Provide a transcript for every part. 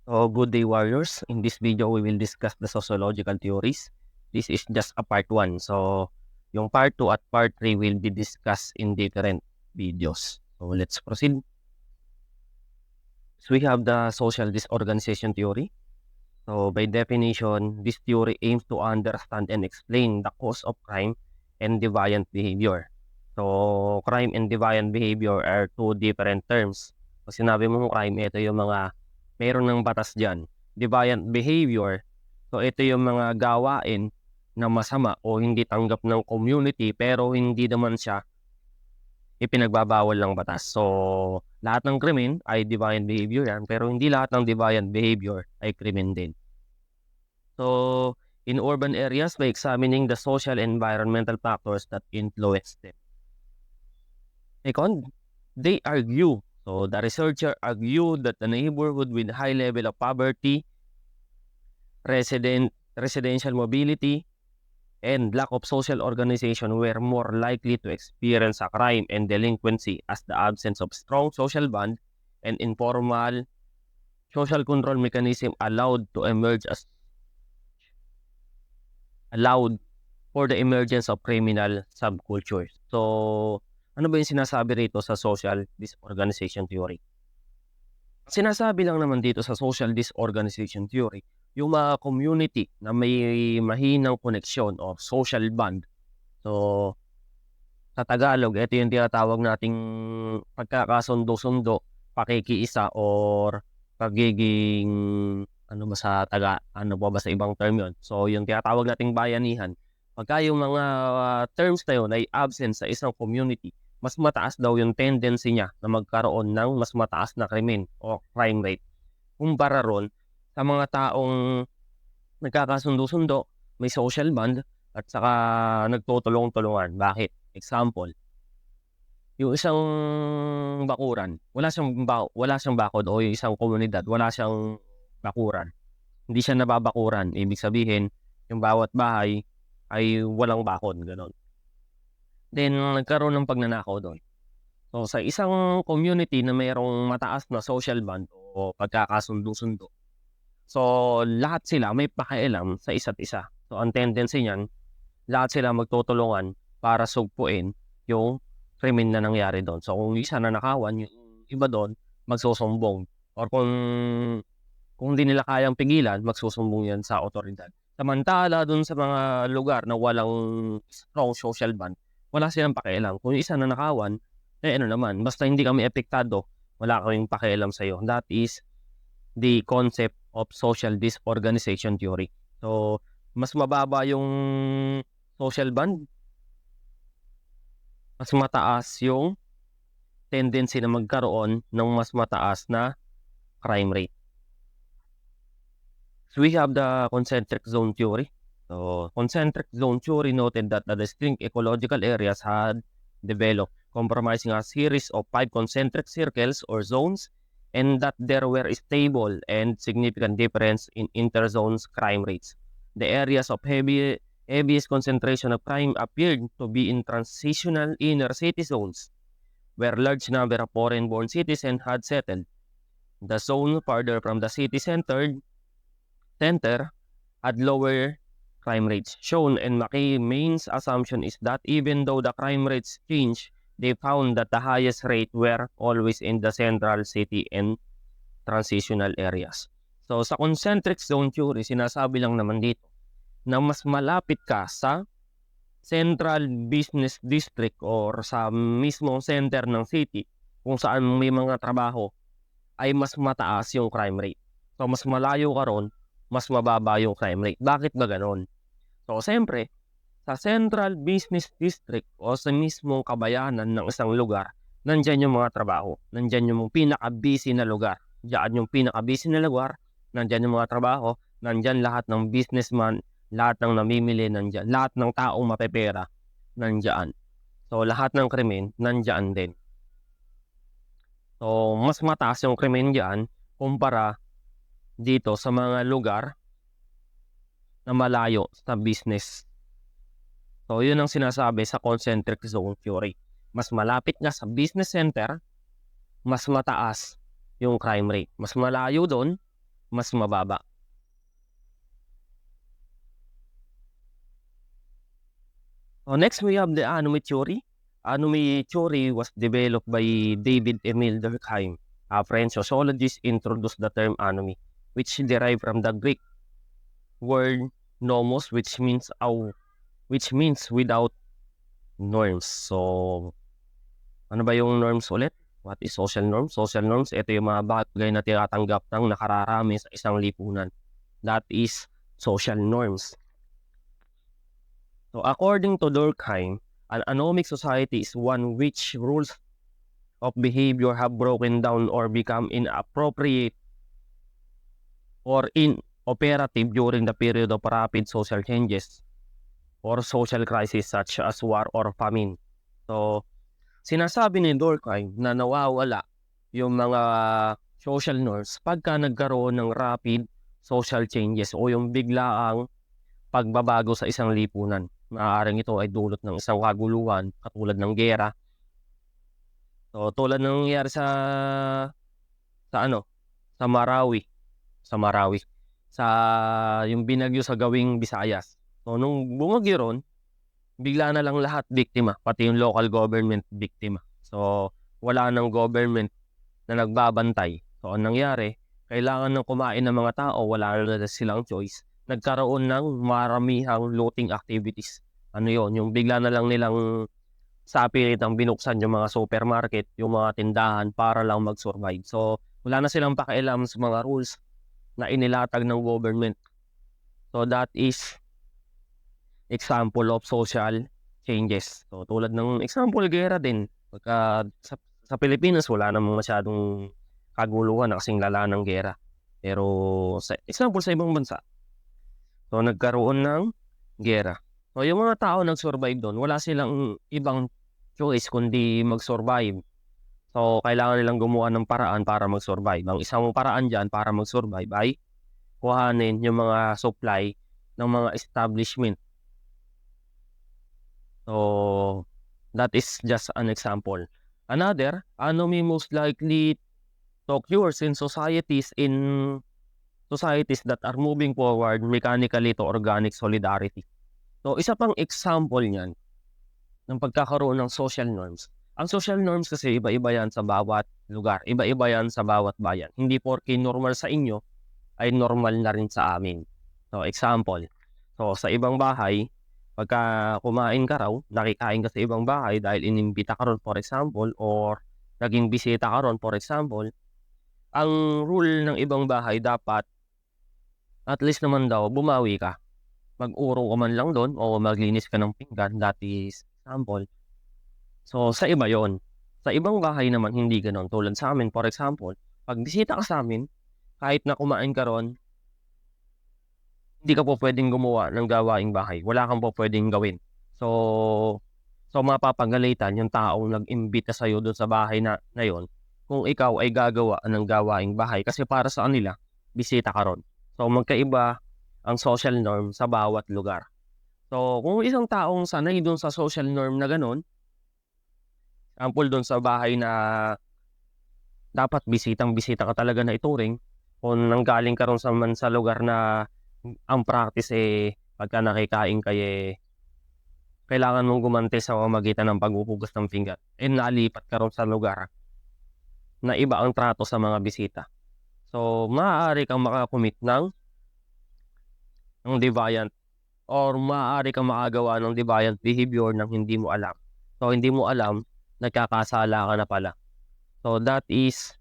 So, good day warriors. In this video, we will discuss the sociological theories. This is just a part 1. So, yung part 2 at part 3 will be discussed in different videos. So, let's proceed. So, we have the social disorganization theory. So, by definition, this theory aims to understand and explain the cause of crime and deviant behavior. So, crime and deviant behavior are two different terms. Pag sinabi mong crime, ito yung mga meron ng batas dyan. Deviant behavior, so ito yung mga gawain na masama o hindi tanggap ng community pero hindi naman siya ipinagbabawal ng batas. So, lahat ng krimen ay deviant behavior yan, pero hindi lahat ng deviant behavior ay krimen din. So, in urban areas, by examining the social and environmental factors that influence them. Second, they argue. So, the researcher argued that the neighborhood with high level of poverty, residential mobility, and lack of social organization were more likely to experience a crime and delinquency as the absence of strong social bond and informal social control mechanism allowed for the emergence of criminal subcultures. So, ano ba yung sinasabi rito sa social disorganization theory? Sinasabi lang naman dito sa social disorganization theory, yung mga community na may mahinang koneksyon o social bond. So, sa Tagalog, ito yung tinatawag nating pagkakasundo-sundo, pakikiisa, or pagiging, ano ba sa ibang term yun? So, yung tinatawag nating bayanihan. Pagka yung mga terms na yun ay absent sa isang community, mas mataas daw yung tendency niya na magkaroon ng mas mataas na krimen o crime rate. Kumpara ron sa mga taong nagkakasundo-sundo, may social bond, at saka nagtutulong-tulungan. Bakit? Example, yung isang bakuran, wala siyang bakod, o yung isang komunidad, wala siyang bakuran. Hindi siya nababakuran. Ibig sabihin, yung bawat bahay ay walang bakod, gano'n. Then, nagkaroon ng pagnanakaw doon. So, sa isang community na mayroong mataas na social bond o pagkakasundo-sundo, so lahat sila may pakialam sa isa't isa. So, ang tendency niyan, lahat sila magtutulungan para sugpuin yung krimen na nangyari doon. So, kung isa na nakawan, yung iba doon magsusumbong. Or kung hindi nila kayang pigilan, magsusumbong yan sa otoridad. Samantala, doon sa mga lugar na walang strong social bond, wala silang pakialam. Kung yung isa na nakawan, ano naman, basta hindi kami epektado, wala kaming pakialam sa'yo. That is the concept of social disorganization theory. So, mas mababa yung social bond, mas mataas yung tendency na magkaroon ng mas mataas na crime rate. So, we have the concentric zone theory. So, concentric zone theory noted that the distinct ecological areas had developed comprising a series of 5 concentric circles or zones, and that there were stable and significant difference in interzones crime rates. The areas of heaviest concentration of crime appeared to be in transitional inner city zones, where large number of foreign-born citizens had settled. The zone farther from the city center had lower crime rates shown, and McCain's assumption is that even though the crime rates changed, they found that the highest rate were always in the central city and transitional areas. So, sa concentric zone theory, sinasabi lang naman dito na mas malapit ka sa central business district or sa mismong center ng city kung saan may mga trabaho, ay mas mataas yung crime rate. So, mas malayo ka ron, mas mababa yung crime rate. Bakit ba ganon? So, siyempre, sa central business district o sa mismong kabayanan ng isang lugar, nandyan yung mga trabaho. Nandyan yung pinaka-busy na lugar. Diyan yung pinaka-busy na lugar, nandyan yung mga trabaho, nandyan lahat ng businessman, lahat ng namimili, nandyan. Lahat ng taong mapepera, nandyan. So, lahat ng krimen, nandyan din. So, mas mataas yung krimen dyan kumpara dito sa mga lugar na malayo sa business. So, yun ang sinasabi sa concentric zone theory. Mas malapit nga sa business center, mas mataas yung crime rate. Mas malayo doon, mas mababa. Next, we have the Anomy theory. Anomy theory was developed by David Emil Durkheim. A French sociologist introduced the term anomy, which derived from the Greek word nomos, which means without norms. So, ano ba yung norms ulit? What is social norms? Social norms, ito yung mga bagay na tinatanggap ng nakararami sa isang lipunan. That is social norms. So, according to Durkheim, an anomic society is one which rules of behavior have broken down or become inappropriate or inoperative during the period of rapid social changes or social crisis such as war or famine. So, sinasabi ni Durkheim na nawawala yung mga social norms pagka nagkaroon ng rapid social changes o yung biglaang pagbabago sa isang lipunan. Maaaring ito ay dulot ng isang kaguluhan katulad ng giyera. So, tulad ng nangyari sa Marawi. Sa yung binagyo sa Gawing Visayas. So, nung bumagyo ron, bigla na lang lahat biktima, pati yung local government biktima. So, wala nang government na nagbabantay. So, ang nangyari, kailangan ng kumain ng mga tao, wala na silang choice. Nagkaroon ng maramihang looting activities. Ano yon? Yung bigla na lang nilang sa pilitang binuksan yung mga supermarket, yung mga tindahan para lang mag-survive. So, wala na silang pakialam sa mga rules na inilatag ng government. So, that is example of social changes. So, tulad ng example, gera din. Pagka sa Pilipinas, wala namang masyadong kaguluhan na kasing lala ng gera. Pero, example sa ibang bansa, so, nagkaroon ng gera. So, yung mga tao nag-survive doon, wala silang ibang choice kundi mag-survive. So, kailangan nilang gumawa ng paraan para mag-survive. Ang isang paraan dyan para mag-survive ay kuhanin yung mga supply ng mga establishment. So, that is just an example. Another, anomy most likely to occur in societies that are moving forward mechanically to organic solidarity. So, isa pang example niyan ng pagkakaroon ng social norms. Ang social norms kasi iba-iba yan sa bawat lugar. Iba-iba yan sa bawat bayan. Hindi porke normal sa inyo ay normal na rin sa amin. So, example. So, sa ibang bahay, pagka kumain ka raw, nakikain ka sa ibang bahay dahil inimbita ka ron, for example, or naging bisita ka ron, for example, ang rule ng ibang bahay dapat, at least naman daw, bumawi ka. Mag-uro ka man lang doon o maglinis ka ng pinggan, that is example. So, sa iba yon. Sa ibang bahay naman, hindi ganon. Tulad sa amin, for example, pag bisita ka sa amin, kahit na kumain ka ron, hindi ka po pwedeng gumawa ng gawaing bahay. Wala kang po pwedeng gawin. So mapapagalitan yung taong nag-imbita sa'yo doon sa bahay na yon kung ikaw ay gagawa ng gawaing bahay. Kasi para sa kanila, bisita ka ron. So, magkaiba ang social norm sa bawat lugar. So, kung isang taong sanay doon sa social norm na ganon, example doon sa bahay na dapat bisitang-bisita ka talaga na ituring, kung nanggaling ka ron sa lugar na ang practice pagka nakikain kayo kailangan mong gumante sa pamamagitan ng paghuhugas ng pinggan. Nalipat ka ron sa lugar na iba ang trato sa mga bisita. So, maaari kang makakomit ng deviant or maaari kang makagawa ng deviant behavior nang hindi mo alam. So, hindi mo alam, nagkakasala ka na pala. So, that is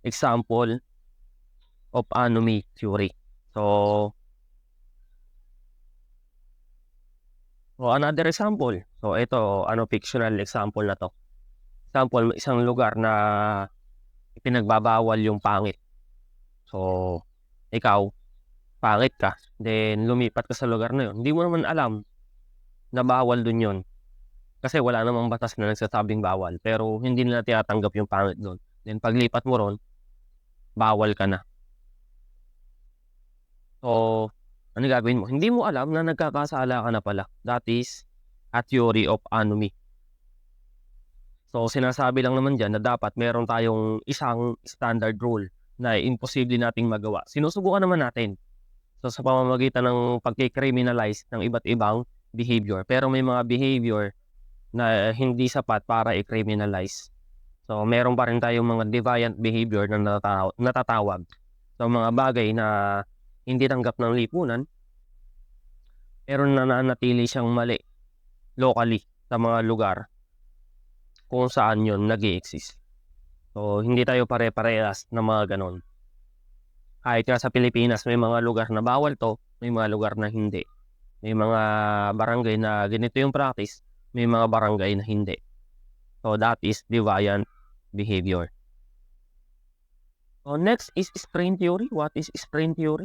example of anomy theory. So, another example. So, ito, fictional example na to. Example, isang lugar na ipinagbabawal yung pangit. So, ikaw, pangit ka. Then, lumipat ka sa lugar na yun. Hindi mo naman alam na bawal dun yun. Kasi wala namang batas na nagsasabing bawal. Pero, hindi nila tinatanggap yung pangit dun. Then, paglipat mo ron, bawal ka na. So, ano gagawin mo? Hindi mo alam na nagkakasala ka na pala. That is a theory of anomy. So, sinasabi lang naman dyan na dapat meron tayong isang standard rule na imposible nating magawa, sinusubukan naman natin. So, sa pamamagitan ng pagki-criminalize ng iba't ibang behavior. Pero may mga behavior na hindi sapat para i-criminalize. So, meron pa rin tayong mga deviant behavior na natatawag. So, mga bagay na hindi tanggap ng lipunan, pero nananatili siyang mali locally sa mga lugar kung saan yun nag-i-exist. So, hindi tayo pare-parehas na mga ganon. Kahit nga sa Pilipinas, may mga lugar na bawal to, may mga lugar na hindi. May mga barangay na ganito yung practice, may mga barangay na hindi. So, that is deviant behavior. So, next is string theory. What is string theory?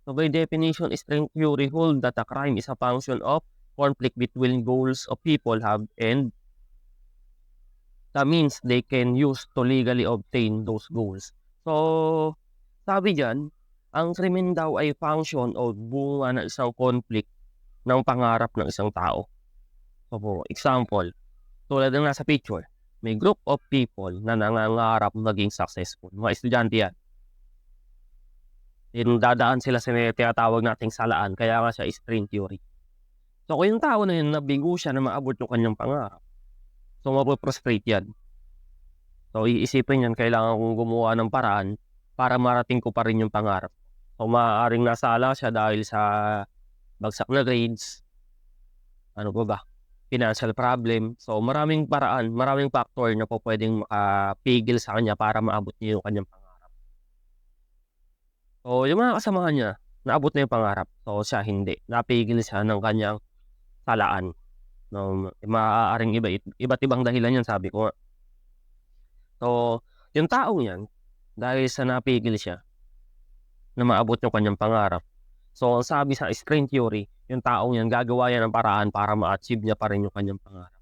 So, by definition, string theory holds that a crime is a function of conflict between goals of people have and the means they can use to legally obtain those goals. So, sabi dyan, ang krimen daw ay function o bunga ng isang conflict ng pangarap ng isang tao. So, for example, tulad ng nasa picture, may group of people na nangangarap maging successful. Mga estudyante yan. Dadaan sila sa tinatawag nating salaan, kaya nga siya string theory. So, kung yung tao na yun, nabigo siya na maabot yung kanyang pangarap, so mapoprostrate yan. So, iisipin yan, kailangan kong gumawa ng paraan para marating ko pa rin yung pangarap. So, maaaring nasala siya dahil sa bagsak na grades, ano ba, financial problem. So, maraming paraan, maraming factor na po pwedeng makapigil sa kanya para maabot niya yung kanyang pangarap. So, yung mga kasamahan niya, naabot na yung pangarap. So, siya hindi. Napigil siya ng kanyang salaan. No, maaaring iba't ibang dahilan yan, sabi ko. So, yung taong yan, dahil sa napigil siya na maabot yung kanyang pangarap. So, ang sabi sa string theory, yung taong yan, gagawa yan ng paraan para ma-achieve niya pa rin yung kanyang pangarap.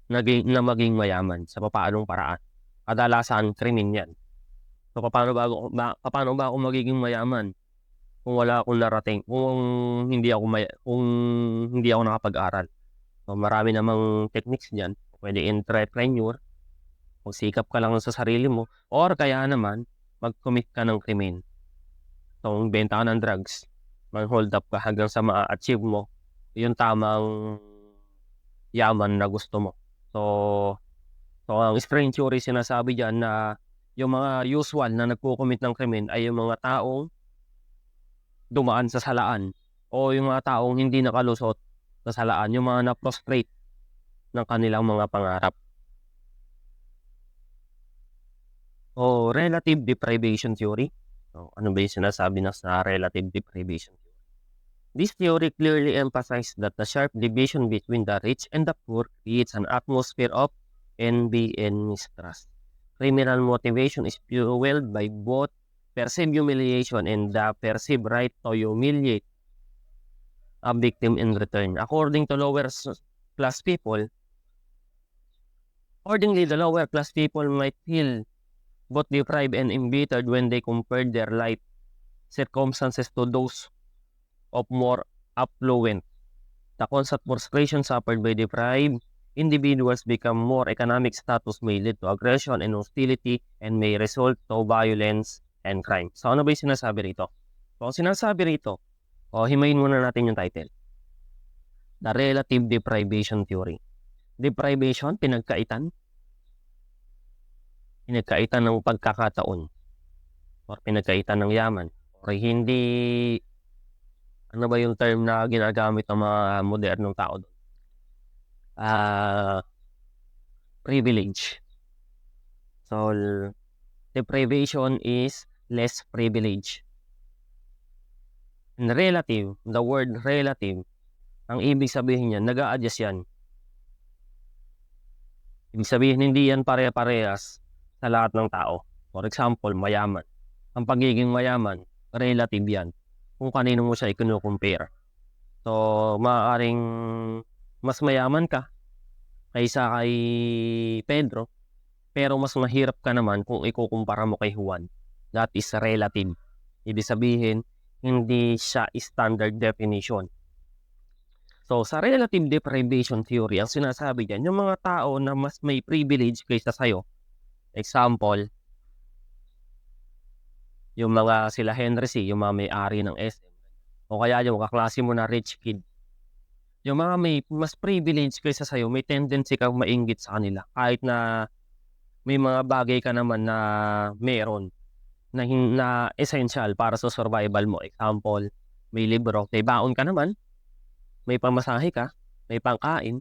Na maging mayaman sa papaanong paraan. Kadalasan, krimen yan. So, paano ba ako magiging mayaman kung wala akong narating, kung hindi ako nakapag-aral? So, marami namang techniques diyan. Pwede entrepreneur, magsikap ka lang sa sarili mo, or kaya naman, mag-commit ka ng krimen. So, benta ka ng drugs, mag-hold up ka hanggang sa ma-achieve mo yung tamang yaman na gusto mo. So ang string theory sinasabi diyan na yung mga usual na nagko-commit ng krimen ay yung mga taong dumaan sa salaan o yung mga taong hindi nakalusot sa salaan, yung mga na-prostrate ng kanilang mga pangarap. O relative deprivation theory. So, ano ba yung sinasabi na sa relative deprivation theory? This theory clearly emphasizes that the sharp division between the rich and the poor creates an atmosphere of envy and mistrust. Criminal motivation is fueled by both perceived humiliation and the perceived right to humiliate a victim in return. Accordingly, the lower class people might feel both deprived and embittered when they compared their life circumstances to those of more affluent. The constant frustration suffered by deprived individuals become more economic status may lead to aggression and hostility and may result to violence and crime. So, ano ba yung sinasabi rito? So, ang sinasabi rito, himayin muna natin yung title. The Relative Deprivation Theory. Deprivation, pinagkaitan ng pagkakataon or pinagkaitan ng yaman or hindi, ano ba yung term na ginagamit ng mga modernong tao doon? Privilege. So, deprivation is less privilege. And relative, the word relative, ang ibig sabihin niyan, nag-a-adjust yan. Ibig sabihin, hindi yan pare-parehas sa lahat ng tao. For example, mayaman. Ang pagiging mayaman, relative yan. Kung kanino mo siya i-compare. So, maaaring mas mayaman ka kaysa kay Pedro, pero mas mahirap ka naman kung ikukumpara mo kay Juan. That is relative. Ibig sabihin, hindi siya standard definition. So, sa relative deprivation theory, ang sinasabi dyan, yung mga tao na mas may privilege kaysa sa'yo, example, yung mga sila Henry C, yung mga may-ari ng SM, o kaya yung kaklase mo na rich kid, yung mga may mas privilege kaysa sa'yo, may tendency kang mainggit sa kanila kahit na may mga bagay ka naman na meron na essential para sa survival mo. Example, may libro, may baon ka naman, may pamasahe ka, may pangkain.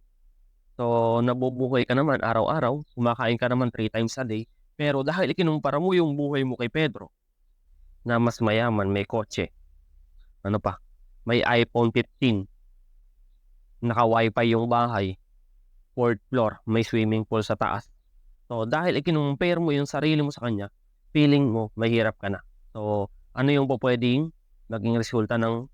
So, nabubuhay ka naman araw-araw, kumakain ka naman 3 times a day. Pero dahil ikinumpara mo yung buhay mo kay Pedro, na mas mayaman, may kotse, ano pa, may iPhone 15, naka-wifi yung bahay, 4th floor, may swimming pool sa taas. So, dahil ikinumpare mo yung sarili mo sa kanya, feeling mo mahirap ka na. So, ano yung pupuwedeng maging resulta ng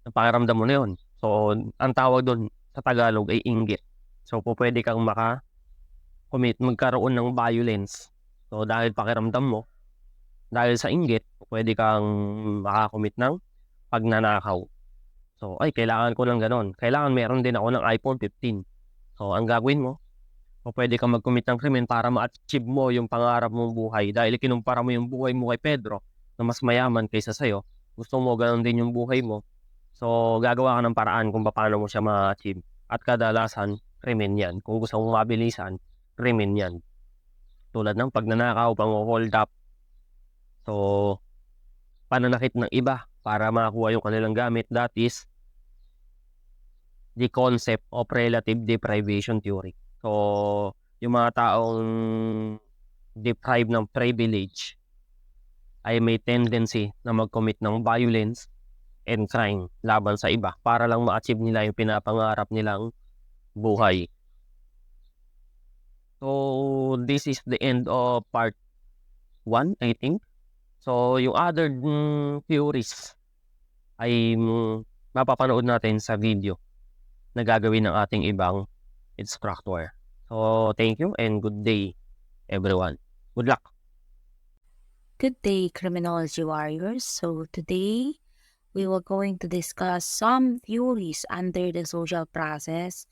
pakiramdam mo na yun? So, ang tawag dun sa Tagalog ay inggit. So, pupuwede kang magkaroon ng violence. So, dahil pakiramdam mo, dahil sa inggit, pupuwede kang maka-commit ng pagnanakaw. So, ay kailangan ko ng gano'n, kailangan meron din ako ng iPhone 15. So, ang gagawin mo, pupuwede kang mag-commit ng krimen para ma-achieve mo yung pangarap mong buhay dahil kinumpara mo yung buhay mo kay Pedro na mas mayaman kaysa sa'yo. Gusto mo gano'n din yung buhay mo. So, gagawa ka ng paraan kung papaano mo siya ma-achieve. At kadalasan, krimen 'yan. Kung gusto mong mabilisan, krimen 'yan. Tulad ng pagnanakaw, pangho-hold up, so pananakit ng iba para makakuha yung kanilang gamit. That is the concept of relative deprivation theory. So, yung mga taong deprived ng privilege ay may tendency na mag-commit ng violence and crime laban sa iba para lang ma-achieve nila yung pinapangarap nilang buhay. So, this is the end of part 1, I think. So, yung other theories ay mapapanood natin sa video na gagawin ng ating ibang instructor. So, thank you and good day, everyone. Good luck. Good day, criminology warriors. So today we were going to discuss some theories under the social process.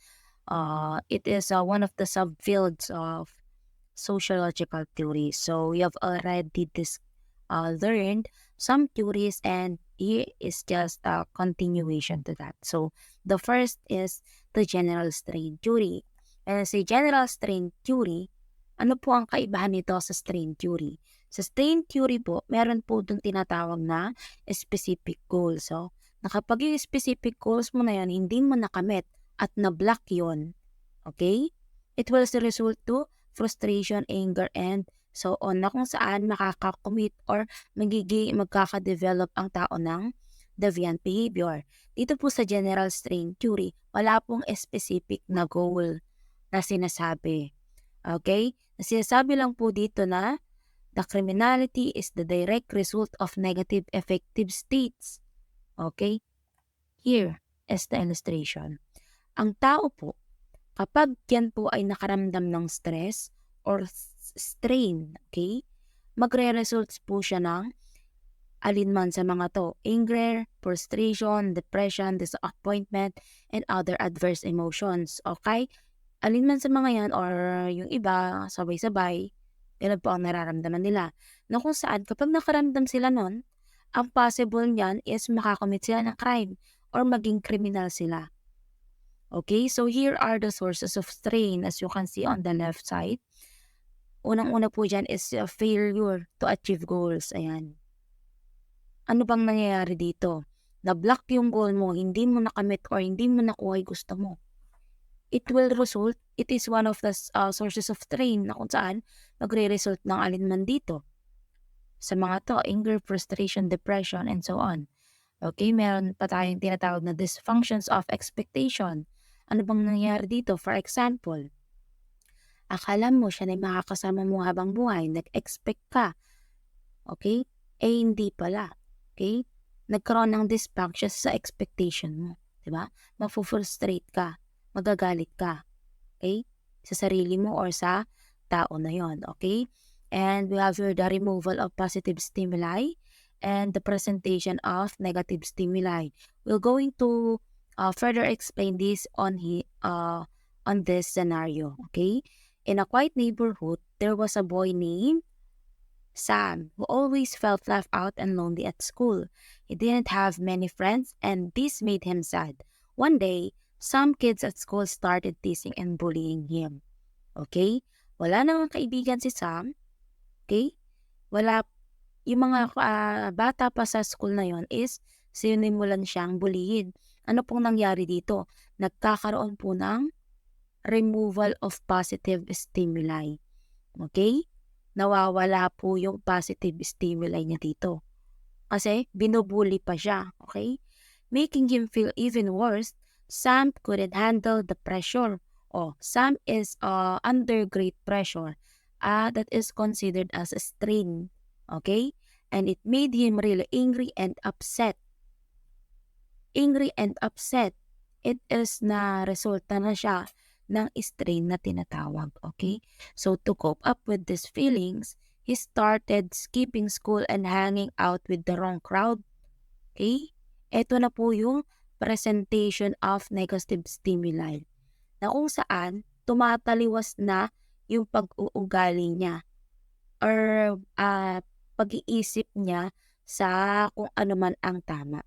It is one of the subfields of sociological theory. So we have already learned some theories, and here is just a continuation to that. So the first is the general strain theory. And sa general strain theory, ano po ang kaibahan nito sa strain theory? Sa strain theory po, meron po itong tinatawag na specific goals. So, nakapag yung specific goals mo na yan, hindi mo nakamit at na-block yun, okay? It will result to frustration, anger, and so on, na kung saan makakakommit or magkaka-develop ang tao ng deviant behavior. Dito po sa general strain theory, wala pong specific na goal na sinasabi. Okay? Sinasabi lang po dito na the criminality is the direct result of negative affective states. Okay? Here is the illustration. Ang tao po, kapag yan po ay nakaramdam ng stress or strain, okay, magre-results po siya ng alinman sa mga to: anger, frustration, depression, disappointment, and other adverse emotions. Okay? Alinman sa mga yan or yung iba, sabay-sabay, ganun po ang nararamdaman nila. Na kung saan, kapag nakaramdam sila nun, ang possible niyan is makakommit sila ng crime or maging criminal sila. Okay, so here are the sources of strain as you can see on the left side. Unang-una po dyan is failure to achieve goals. Ayan. Ano bang nangyayari dito? Na-block yung goal mo, hindi mo nakamit or hindi mo nakuha yung gusto mo. It is one of the sources of strain na kung saan magre-result ng alinman dito. Sa mga to, anger, frustration, depression, and so on. Okay, meron pa tayong tinatawag na dysfunctions of expectation. Ano bang nangyayari dito? For example, akala mo siya na makakasama mo habang buhay, nag-expect ka. Okay? Hindi pala. Okay? Nagkaroon ng dysfunction sa expectation mo. Diba? Mafu-frustrate ka. Magagalit ka. Okay? Sa sarili mo or sa tao na yon. Okay? And we have here the removal of positive stimuli and the presentation of negative stimuli. We're going to further explain this on this scenario. Okay? In a quiet neighborhood, there was a boy named Sam, who always felt left out and lonely at school. He didn't have many friends, and this made him sad. One day, some kids at school started teasing and bullying him. Okay? Wala namang kaibigan si Sam. Okay? Wala, yung mga bata pa sa school na yon is sinimulan siyang bulihin. Ano pong nangyari dito? Nagkakaroon po ng removal of positive stimuli. Okay? Nawawala po yung positive stimuli niya dito. Kasi binubuli pa siya. Okay? Making him feel even worse, Sam couldn't handle the pressure. Oh, Sam is under great pressure. That is considered as a strain. Okay? And it made him really angry and upset. Angry and upset. It is na resulta na siya ng strain na tinatawag. Okay? So to cope up with these feelings, he started skipping school and hanging out with the wrong crowd. Okay? Ito na po yung presentation of negative stimuli na kung saan tumataliwas na yung pag-uugali niya or pag-iisip niya sa kung ano man ang tama.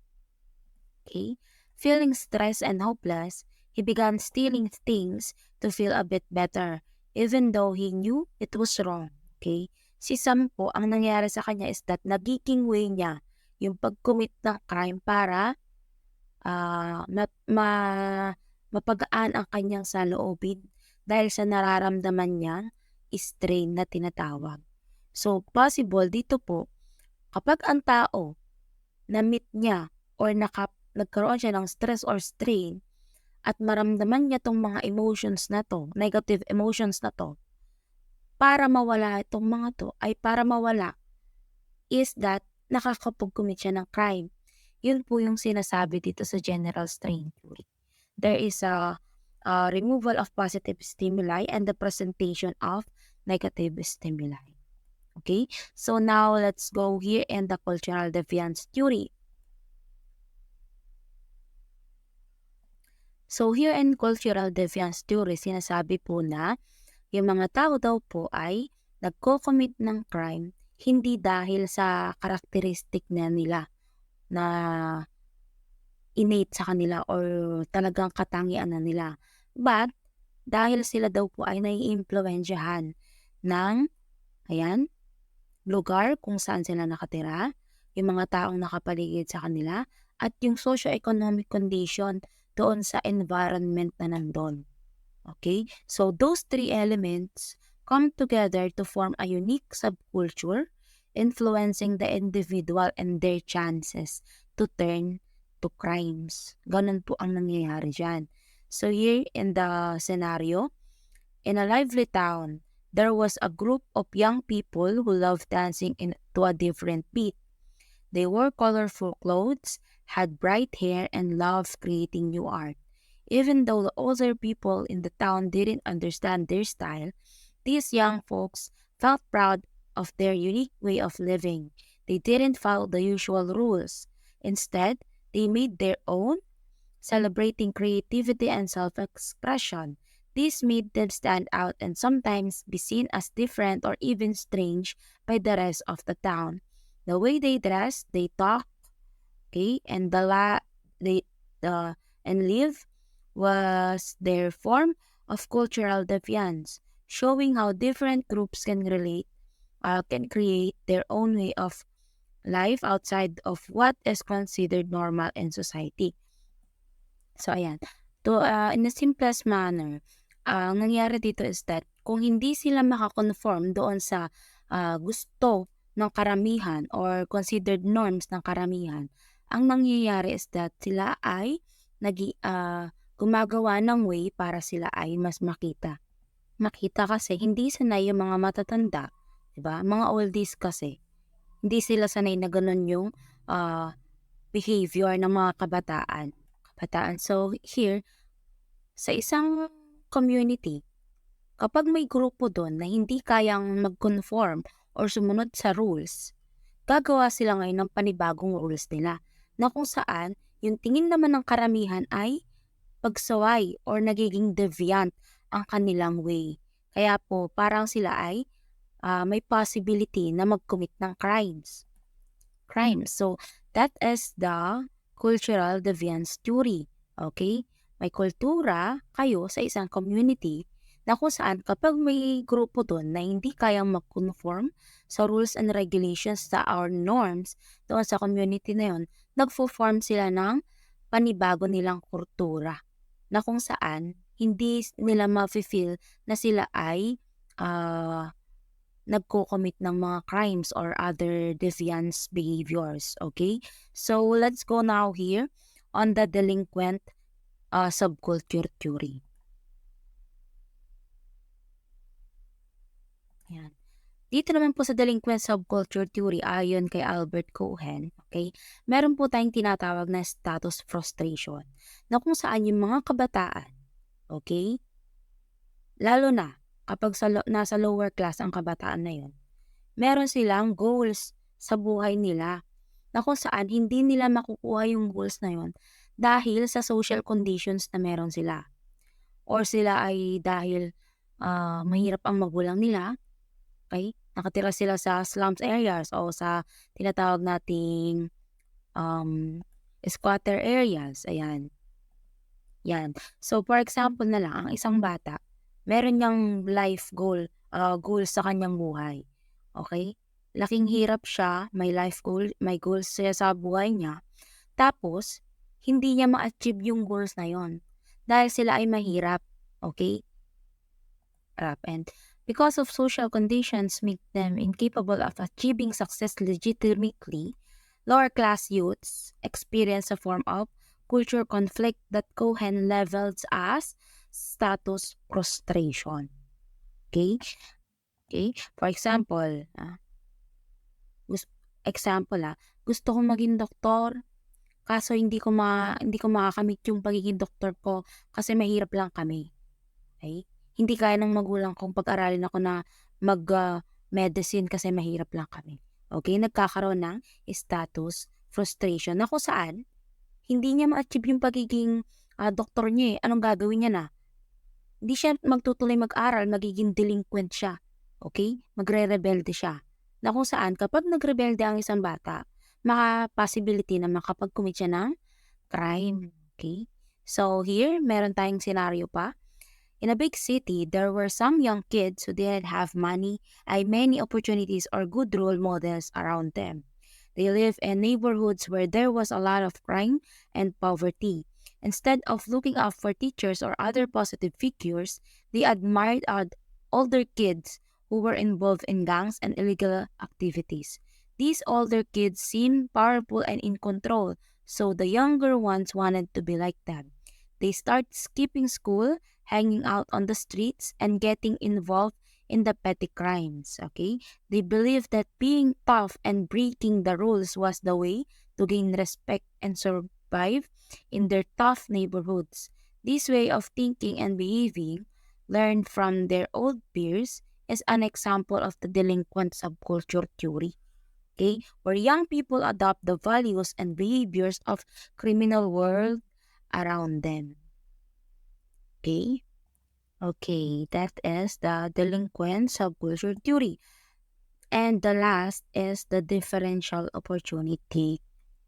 Okay? Feeling stressed and hopeless, he began stealing things to feel a bit better even though he knew it was wrong. Okay? Si Sam po, ang nangyari sa kanya is that nagiging way niya yung pag-commit ng crime para mapagaan ang kanyang saloobin dahil sa nararamdaman niyang strain na tinatawag. So, possible dito po, kapag ang tao na-meet niya or nagkaroon siya ng stress or strain at maramdaman niya tong mga emotions na to, negative emotions na to, para mawala itong mga to ay para mawala is that nakakapag-commit siya ng crime. Yun po yung sinasabi dito sa general strain theory. There is a removal of positive stimuli and the presentation of negative stimuli. Okay, so now let's go here in the cultural deviance theory. So here in cultural deviance theory, sinasabi po na yung mga tao daw po ay nagko-commit ng crime hindi dahil sa karakteristik na nila na innate sa kanila or talagang katangian na nila. But dahil sila daw po ay naiimpluwensyahan ng lugar kung saan sila nakatira, yung mga taong nakapaligid sa kanila, at yung socio-economic condition doon sa environment na nandun. Okay? So those three elements come together to form a unique subculture influencing the individual and their chances to turn to crimes. Ganun po ang nangyayari dyan. So here in the scenario, in a lively town, there was a group of young people who loved dancing to a different beat. They wore colorful clothes, had bright hair, and loved creating new art. Even though the older people in the town didn't understand their style, these young folks felt proud of their unique way of living. They didn't follow the usual rules. Instead, they made their own, celebrating creativity and self-expression. This made them stand out and sometimes be seen as different or even strange by the rest of the town. The way they dressed, they talked, okay, and and live was their form of cultural deviance, showing how different groups can create their own way of life outside of what is considered normal in society. So ayan, in the simplest manner, ang nangyari dito is that kung hindi sila makakonform doon sa gusto ng karamihan or considered norms ng karamihan, ang nangyayari is that sila ay gumagawa ng way para sila ay mas makita. Makita kasi hindi sanay yung mga matatanda, 'di ba? Mga oldies kasi hindi sila sanay na ganun yung behavior ng mga kabataan. So here sa isang community, kapag may grupo doon na hindi kayang mag-conform or sumunod sa rules, gagawa sila ngayon ng panibagong rules nila na kung saan yung tingin naman ng karamihan ay pagsaway or nagiging deviant ang kanilang way. Kaya po parang sila ay may possibility na mag-commit ng crimes. So, that is the cultural deviance theory. Okay? May kultura kayo sa isang community na kung saan kapag may grupo doon na hindi kayang mag-conform sa rules and regulations sa our norms doon sa community na yun, nagfo-form sila ng panibago nilang kultura na kung saan hindi nila ma-feel na sila ay nagko-commit ng mga crimes or other deviance behaviors. Okay? So, let's go now here on the delinquent subculture theory. Yan. Dito naman po sa delinquent subculture theory ayon kay Albert Cohen, okay, meron po tayong tinatawag na status frustration na kung saan yung mga kabataan, okay, lalo na kapag nasa lower class ang kabataan na yun, meron silang goals sa buhay nila na kung saan hindi nila makukuha yung goals na yun dahil sa social conditions na meron sila. Or sila ay dahil mahirap ang magulang nila, okay? Nakatira sila sa slums areas o sa tinatawag nating squatter areas. Ayan. Yan. So, for example na lang, ang isang bata, meron niyang life goal sa kanyang buhay. Okay? Laking hirap siya, may life goal, may goals siya sa buhay niya. Tapos, hindi niya ma-achieve yung goals na yon dahil sila ay mahirap. Okay? And because of social conditions make them incapable of achieving success legitimately, lower class youths experience a form of culture conflict that Cohen levels as status frustration. Okay? Okay? For example, gusto kong maging doktor, kaso hindi ko makakamit yung pagiging doktor ko kasi mahirap lang kami. Okay? Hindi kaya ng magulang kong pag-aralin ako na mag-medicine kasi mahirap lang kami. Okay? Nagkakaroon ng status frustration na kung saan hindi niya ma-achieve yung pagiging doktor niya. Anong gagawin niya na? Hindi siya magtutuloy mag-aral, magiging delinquent siya. Okay? Magre-rebelde siya. Na kung saan kapag nagrebelde ang isang bata, possibility na makapag-commit siya ng crime. Okay? So here, meron tayong scenario pa. In a big city, there were some young kids who didn't have many opportunities or good role models around them. They lived in neighborhoods where there was a lot of crime and poverty. Instead of looking up for teachers or other positive figures, they admired older kids who were involved in gangs and illegal activities. These older kids seemed powerful and in control, so the younger ones wanted to be like them. They start skipping school, hanging out on the streets, and getting involved in the petty crimes. Okay? They believed that being tough and breaking the rules was the way to gain respect and survive in their tough neighborhoods. This way of thinking and behaving, learned from their old peers, is an example of the delinquent subculture theory. Okay? Where young people adopt the values and behaviors of criminal world around them. Okay? Okay, that is the delinquent subculture theory. And the last is the differential opportunity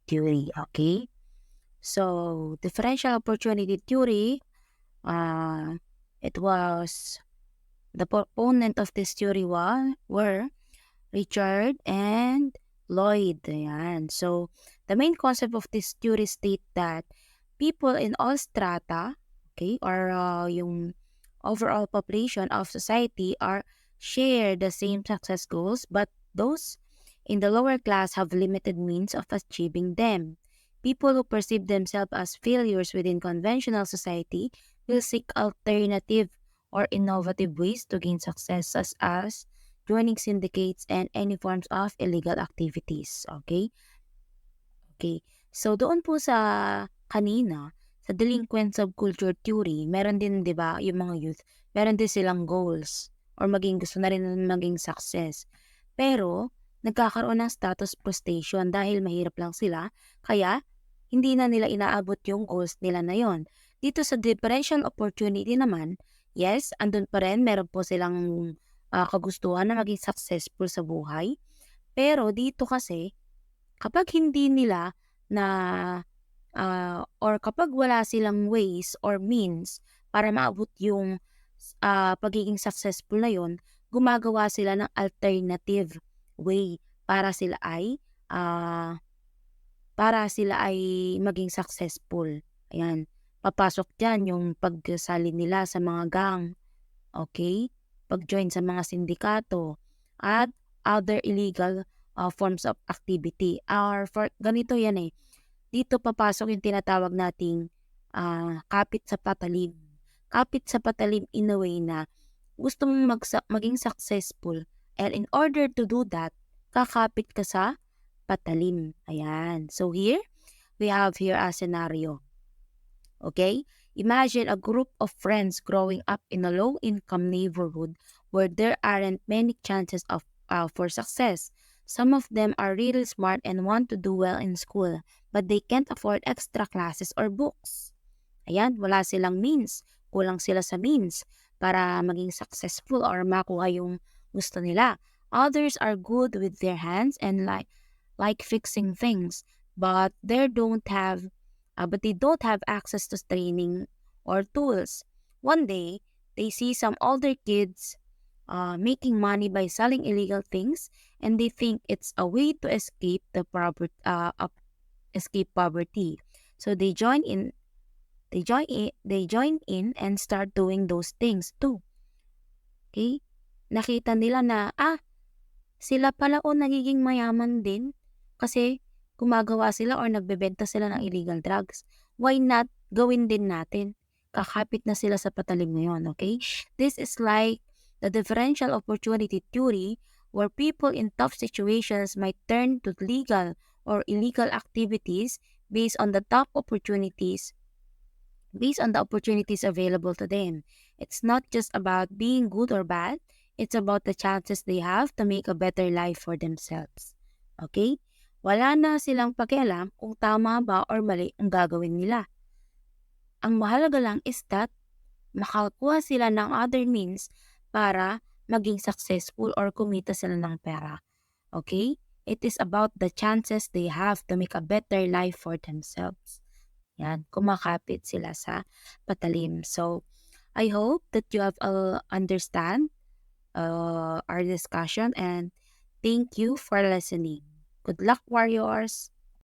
theory. Okay? So, differential opportunity theory, it was, the proponent of this theory were Richard and Lloyd. Ayan. So, the main concept of this theory state that people in all strata, okay, or yung overall population of society share the same success goals, but those in the lower class have limited means of achieving them. People who perceive themselves as failures within conventional society will seek alternative or innovative ways to gain success, such as joining syndicates and any forms of illegal activities. Okay? Okay. So, doon po sa kanina, sa delinquent subculture theory, meron din, di ba, yung mga youth, meron din silang goals or gusto na rin maging success. Pero, nagkakaroon ng status frustration dahil mahirap lang sila, kaya hindi na nila inaabot yung goals nila na yon. Dito sa differential opportunity naman, yes, andun pa rin, meron po silang kagustuhan na maging successful sa buhay. Pero dito kasi, kapag hindi nila na or kapag wala silang ways or means para maabot yung pagiging successful na yon, gumagawa sila ng alternative way para sila ay ah, maging successful. Ayan, papasok diyan yung pagsali nila sa mga gang, okay? Pag-join sa mga sindikato at other illegal forms of activity. Or for ganito yan eh, dito papasok yung tinatawag nating kapit sa patalim. Kapit sa patalim in a way na gusto mong maging successful, and in order to do that, kakapit ka sa patalim. Ayan. So here, we have here a scenario. Okay? Imagine a group of friends growing up in a low-income neighborhood where there aren't many chances for success. Some of them are really smart and want to do well in school, but they can't afford extra classes or books. Ayan, wala silang means. Kulang sila sa means para maging successful or makuha yung gusto nila. Others are good with their hands and like fixing things, but they don't have access to training or tools. One day, they see some older kids making money by selling illegal things, and they think it's a way to escape poverty. So they join in and start doing those things too. Okay? Nakita nila na sila pala nagiging mayaman din kasi gumagawa sila or nagbebenta sila ng illegal drugs. Why not gawin din natin? Kakapit na sila sa patalim ngayon, okay? This is like the differential opportunity theory where people in tough situations might turn to legal or illegal activities based on the opportunities available to them. It's not just about being good or bad, it's about the chances they have to make a better life for themselves. Okay? Wala na silang pakialam kung tama ba or mali ang gagawin nila. Ang mahalaga lang is that makakuha sila ng other means para maging successful or kumita sila ng pera. Okay? It is about the chances they have to make a better life for themselves. Yan, kumakapit sila sa patalim. So, I hope that you have understand our discussion, and thank you for listening. Good luck, warriors!